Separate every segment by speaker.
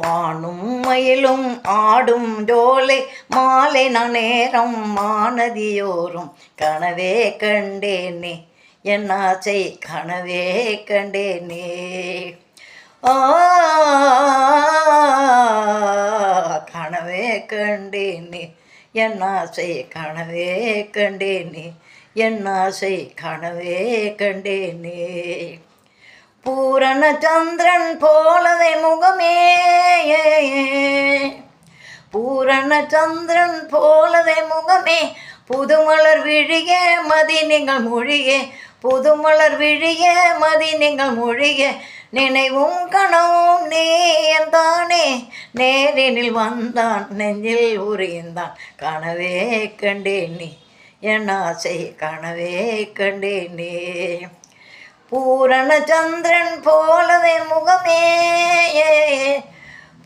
Speaker 1: வானும் மயிலும் ஆடும் ஜோலை மாலை நான் நேரம் மானதியோறும் கனவே கண்டேனே என் ஆசை கனவே கண்டேனே. கனவே கண்டேனே என் ஆசை கனவே கண்டேனே என் ஆசை கனவே கண்டேனே. பூரண சந்திரன் போலவே முகமே, பூரண சந்திரன் போலவே முகமே, புதுமலர் விழிய மதி நீங்கள் மொழிய, புதுமலர் விழிய மதி நீங்கள் மொழிய, நினைவும் கனவும் நீ என்றானே, நேரினில் வந்தான் நெஞ்சில் உரிந்தான் கனவே கண்டேனே என் ஆசை கனவே கண்டேனே. பூரண சந்திரன் போலவே முகமே,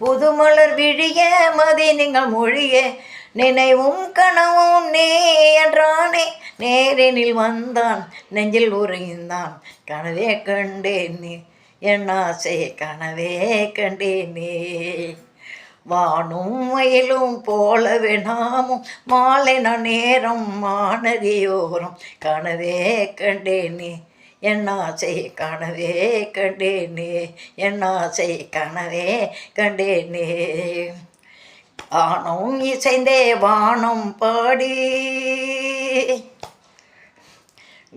Speaker 1: புதுமலர் விழிய மதி நீங்கள் மொழிய, நினைவும் கனவும் நீ என்றானே, நேரினில் வந்தான் நெஞ்சில் உறைந்தான் கனவே கண்டேனே என் ஆசை கனவே கண்டேனே. வானும் மயிலும் போலவே நாமும் மாலை நான் நேரம் மானதியோறும் கனவே கண்டேனே என் ஆசை கனவே கண்டேனே என் ஆசை கனவே கண்டேனே. ஆனும் இசைந்தே வானம் பாடி,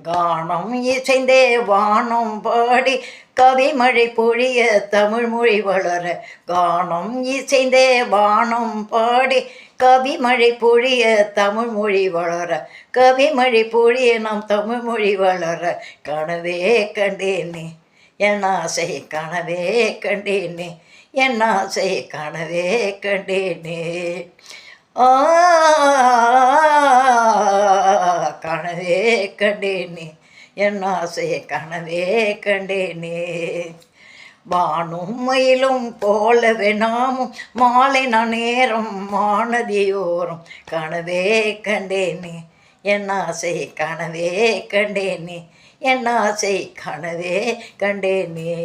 Speaker 1: கானம் இசைந்தே வானம் பாடி, கவிமழை பொழிய தமிழ் மொழி வளர, கானம் இசைந்தே வானம் பாடி, கவிமழை பொழிய தமிழ் மொழி வளர, கவிமழை பொழிய நம் தமிழ் மொழி வளர கனவே கண்டேனே என் ஆசை கனவே கண்டேனே என் ஆசை கனவே கண்டேனே. கனவே கண்டேனே என் ஆசை கனவே கண்டேனே. வானும் மயிலும் போலவே நாமும் மாலை நான் நேரம் மானதியோறும் கனவே கண்டேனே என் ஆசை கனவே கண்டேனே என் ஆசை கனவே கண்டேனே.